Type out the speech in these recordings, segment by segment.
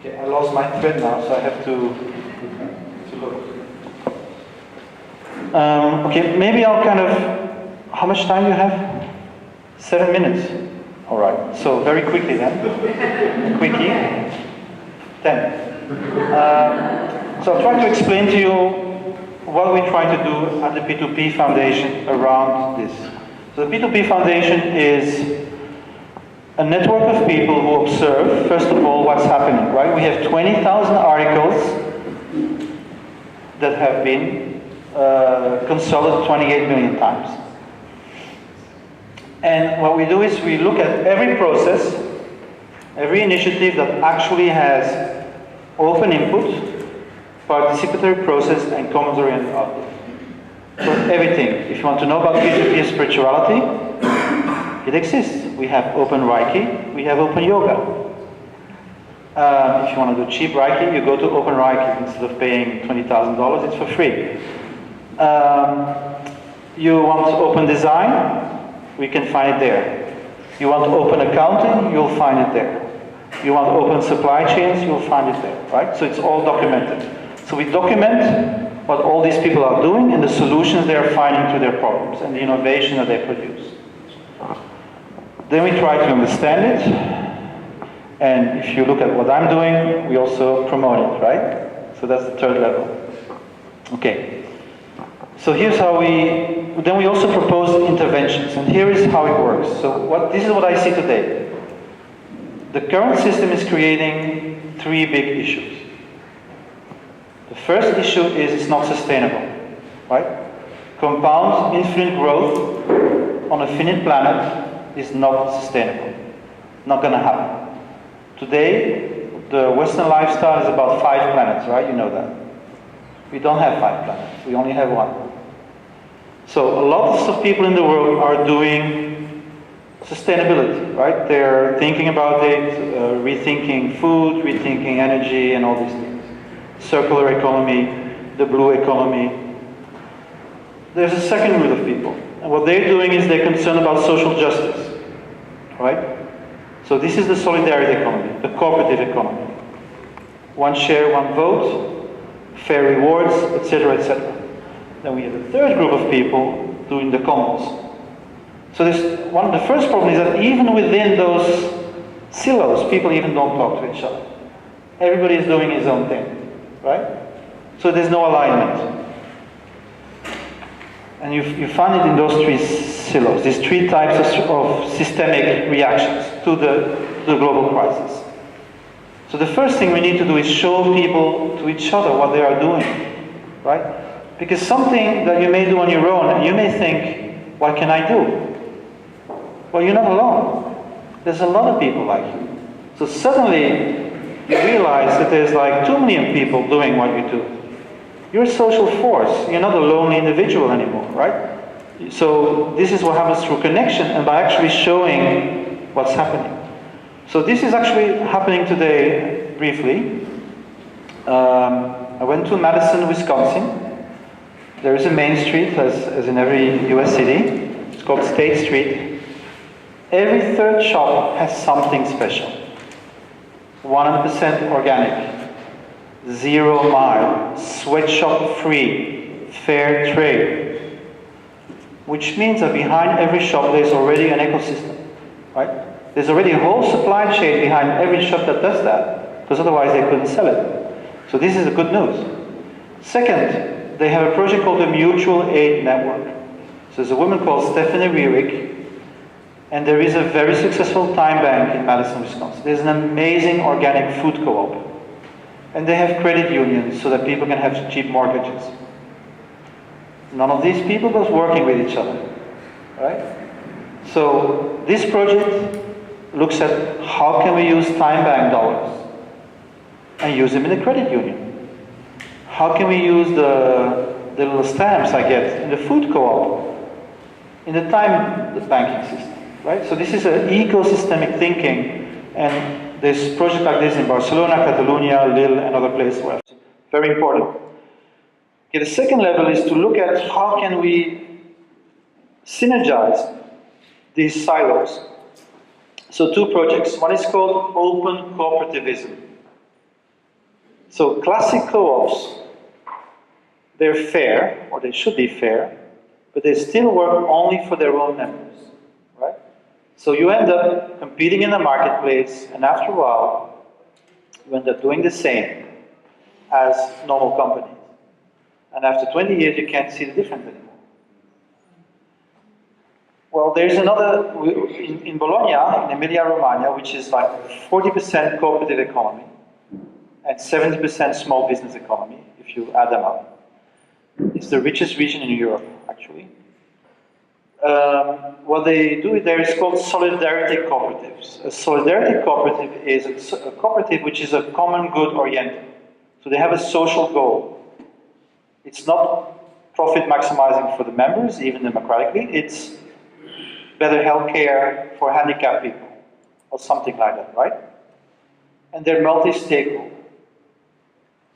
Okay, I lost my thread now, so I have to look. Okay, maybe I'll kind of, how much time do you have? 7 minutes. All right, so very quickly then. Quickie. 10. So I'll try to explain to you what we're trying to do at the P2P Foundation around this. So the P2P Foundation is a network of people who observe, first of all, what's happening, right? We have 20,000 articles that have been consulted 28 million times. And what we do is we look at every process, every initiative that actually has open input, participatory process, and comments-oriented output. So everything. If you want to know about P2P spirituality, it exists. We have open Reiki, we have open yoga. If you want to do cheap Reiki, you go to open Reiki. Instead of paying $20,000, it's for free. You want open design, we can find it there. You want open accounting, you'll find it there. You want open supply chains, you'll find it there, right? So it's all documented. So we document what all these people are doing and the solutions they are finding to their problems and the innovation that they produce. Then we try to understand it, and if you look at what I'm doing, we also promote it, right? So that's the third level. Okay. So here's how then we also propose interventions, and here is how it works. So this is what I see today. The current system is creating 3 big issues. The first issue is it's not sustainable, right? Compound infinite growth on a finite planet is not sustainable. Not going to happen. Today, the Western lifestyle is about 5 planets, right? You know that. We don't have 5 planets. We only have 1. So a lot of people in the world are doing sustainability, right? They're thinking about it, rethinking food, rethinking energy, and all these things. Circular economy, the blue economy. There's a second group of people. And what they're doing is they're concerned about social justice, right? So this is the solidarity economy, the cooperative economy. One share, one vote, fair rewards, etc., etc. Then we have a third group of people doing the commons. So the first problem is that even within those silos, people even don't talk to each other. Everybody is doing his own thing, right? So there's no alignment. And you find it in those 3 silos, these 3 types of systemic reactions to the global crisis. So the first thing we need to do is show people to each other what they are doing, right? Because something that you may do on your own, and you may think, what can I do? Well, you're not alone. There's a lot of people like you. So suddenly, you realize that there's like 2 million people doing what you do. You're a social force. You're not a lonely individual anymore, right? So this is what happens through connection and by actually showing what's happening. So this is actually happening today, briefly. I went to Madison, Wisconsin. There is a main street, as in every US city. It's called State Street. Every 3rd shop has something special. 100% organic. 0 mile, sweatshop free, fair trade. Which means that behind every shop there's already an ecosystem, right? There's already a whole supply chain behind every shop that does that, because otherwise they couldn't sell it. So this is the good news. Second, they have a project called the Mutual Aid Network. So there's a woman called Stephanie Rearick, and there is a very successful time bank in Madison, Wisconsin. There's an amazing organic food co-op. And they have credit unions so that people can have cheap mortgages. None of these people was working with each other, right? So this project looks at how can we use time bank dollars and use them in the credit union. How can we use the little stamps I get in the food co-op in the banking system, right? So this is an ecosystemic thinking, and there's projects like this in Barcelona, Catalonia, Lille, and other places. Very important. Okay, the second level is to look at how can we synergize these silos. So 2 projects. One is called Open Cooperativism. So classic co-ops, they're fair, or they should be fair, but they still work only for their own members, right? So you end up competing in the marketplace, and after a while, you end up doing the same as normal companies. And after 20 years, you can't see the difference anymore. Well, there's another, in Bologna, in Emilia-Romagna, which is like 40% cooperative economy and 70% small business economy, if you add them up. It's the richest region in Europe, actually. What they do there is called solidarity cooperatives. A solidarity cooperative is a cooperative which is a common good oriented. So they have a social goal. It's not profit maximizing for the members, even democratically. It's better healthcare for handicapped people, or something like that, right? And they're multi-stakeholder.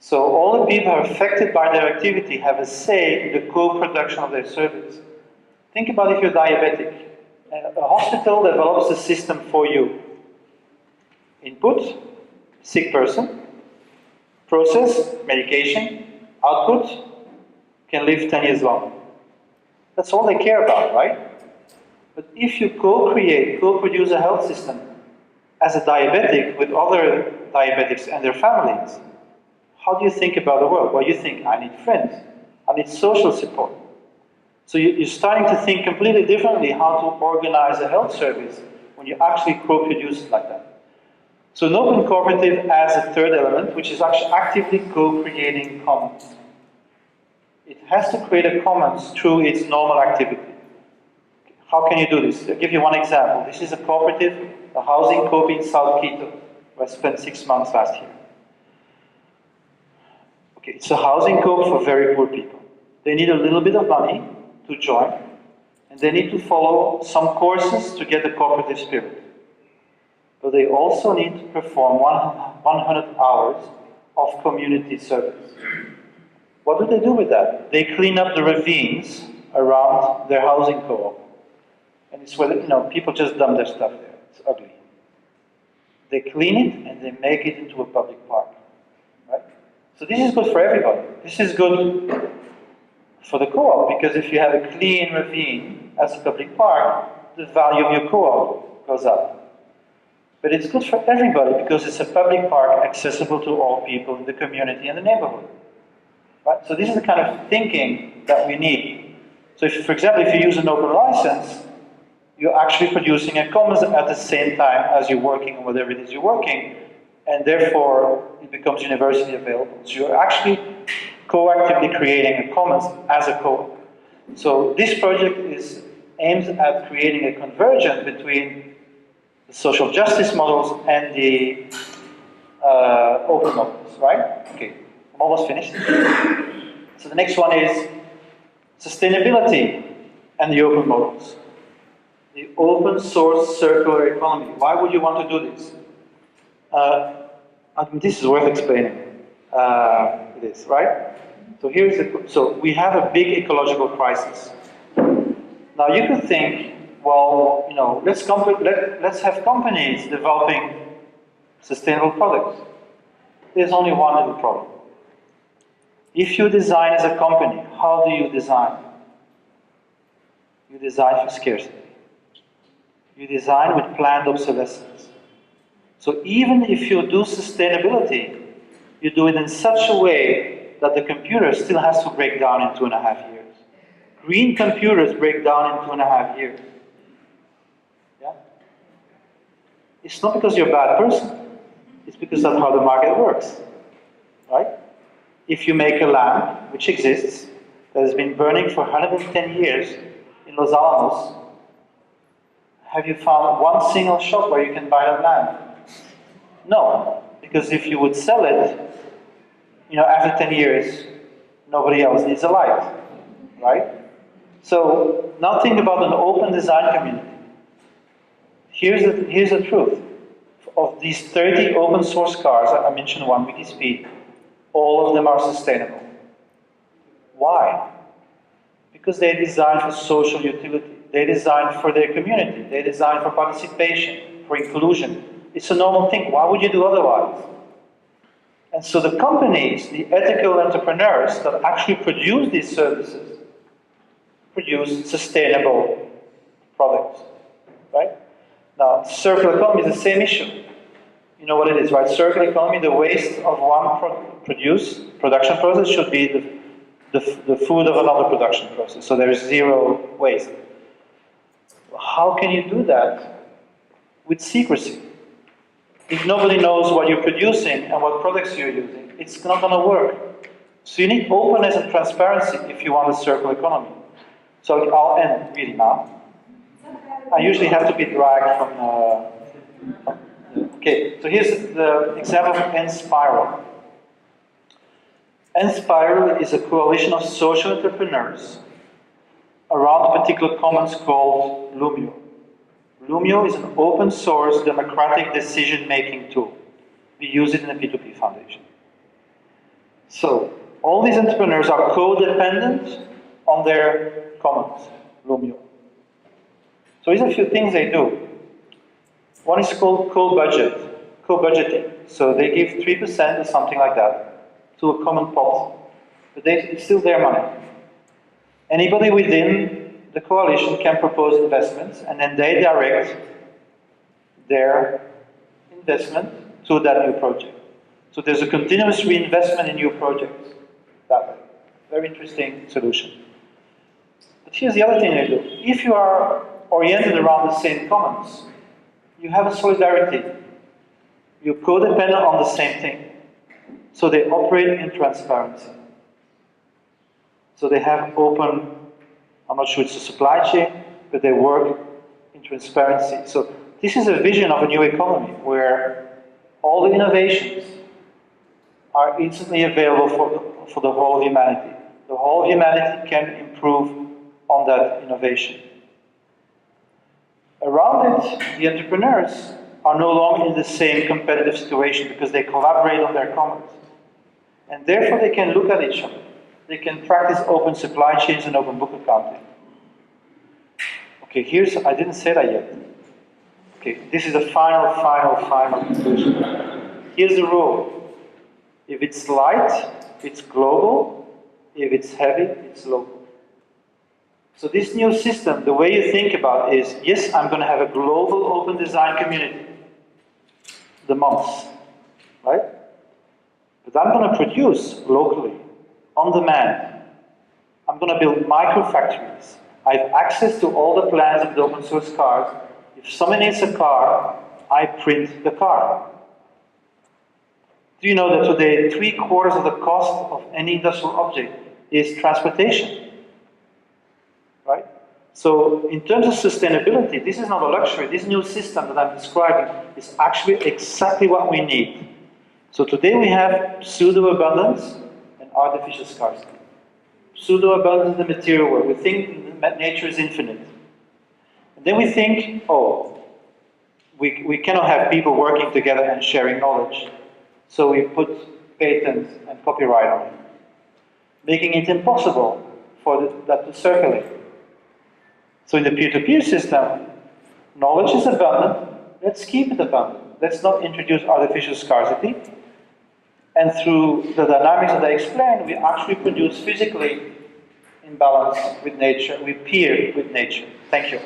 So all the people who are affected by their activity have a say in the co-production of their service. Think about if you're diabetic. A hospital develops a system for you. Input, sick person. Process, medication. Output, can live 10 years long. That's all they care about, right? But if you co-create, co-produce a health system as a diabetic with other diabetics and their families, how do you think about the world? Well, you think, I need friends. I need social support. So you're starting to think completely differently how to organize a health service when you actually co-produce it like that. So an open cooperative adds a third element, which is actually actively co-creating commons. It has to create a commons through its normal activity. How can you do this? I'll give you one example. This is a cooperative, a housing co in South Quito, where I spent 6 months last year. Okay, it's a housing co for very poor people. They need a little bit of money to join, and they need to follow some courses to get the cooperative spirit. But they also need to perform 100 hours of community service. What do they do with that? They clean up the ravines around their housing co-op. And it's where, people just dump their stuff there. It's ugly. They clean it and they make it into a public park. Right? So this is good for everybody. This is good for the co-op, because if you have a clean ravine as a public park, the value of your co-op goes up. But it's good for everybody because it's a public park accessible to all people in the community and the neighborhood. Right? So this is the kind of thinking that we need. So if, for example, if you use an open license, you're actually producing a commons at the same time as you're working on whatever it is you're working, and therefore it becomes universally available. So you're actually co-actively creating a commons as a co-op. So this project is aimed at creating a convergence between the social justice models and the open models, right? Okay, I'm almost finished. So the next one is sustainability and the open models. The open source circular economy. Why would you want to do this? This is worth explaining. It is, right? So we have a big ecological crisis. Now you could think, well, let's have companies developing sustainable products. There's only one little problem. If you design as a company, how do you design? You design for scarcity. You design with planned obsolescence. So even if you do sustainability, you do it in such a way that the computer still has to break down in 2.5 years. Green computers break down in 2.5 years. Yeah? It's not because you're a bad person. It's because that's how the market works. Right? If you make a lamp, which exists, that has been burning for 110 years in Los Alamos, have you found one single shop where you can buy that lamp? No, because if you would sell it, after 10 years, nobody else needs a light, right? So now think about an open design community. Here's the truth. Of these 30 open source cars, I mentioned one, Wikispeed, all of them are sustainable. Why? Because they design for social utility. They design for their community. They design for participation, for inclusion. It's a normal thing. Why would you do otherwise? And so the companies, the ethical entrepreneurs that actually produce these services, produce sustainable products, right? Now, circular economy is the same issue. You know what it is, right? Circular economy, the waste of one production process should be the food of another production process. So there is zero waste. How can you do that? With secrecy. If nobody knows what you're producing and what products you're using, it's not going to work. So you need openness and transparency if you want a circular economy. So I'll end really now. I usually have to be dragged from okay, so here's the example of N-Spiral. N-Spiral is a coalition of social entrepreneurs around a particular commons called Lumio. Lumio is an open source democratic decision-making tool. We use it in the P2P Foundation. So, all these entrepreneurs are codependent on their commons, Lumio. So here's a few things they do. One is called co-budgeting. So they give 3% or something like that to a common pot. But it's still their money. Anybody within the coalition can propose investments, and then they direct their investment to that new project. So there's a continuous reinvestment in new projects. That way. Very interesting solution. But here's the other thing they do. If you are oriented around the same commons, you have a solidarity. You're codependent on the same thing. So they operate in transparency. So they have open, I'm not sure it's a supply chain, but they work in transparency. So this is a vision of a new economy where all the innovations are instantly available for the whole of humanity. The whole of humanity can improve on that innovation. Around it, the entrepreneurs are no longer in the same competitive situation because they collaborate on their commons. And therefore they can look at each other. They can practice open supply chains and open book accounting. Okay, I didn't say that yet. Okay, this is the final conclusion. Here's the rule. If it's light, it's global. If it's heavy, it's local. So this new system, the way you think about it is, yes, I'm going to have a global open design community, the months, right? But I'm going to produce locally, on demand. I'm going to build micro factories. I have access to all the plans of the open source cars. If someone needs a car, I print the car. Do you know that today 3/4 of the cost of any industrial object is transportation? Right? So in terms of sustainability, this is not a luxury. This new system that I'm describing is actually exactly what we need. So today we have pseudo-abundance and artificial scarcity. Pseudo-abundance in the material world. We think that nature is infinite. And then we think, oh, we cannot have people working together and sharing knowledge. So we put patents and copyright on it, making it impossible for that to circulate. So in the peer-to-peer system, knowledge is abundant. Let's keep it abundant. Let's not introduce artificial scarcity. And through the dynamics that I explained, we actually produce physically in balance with nature, we peer with nature. Thank you.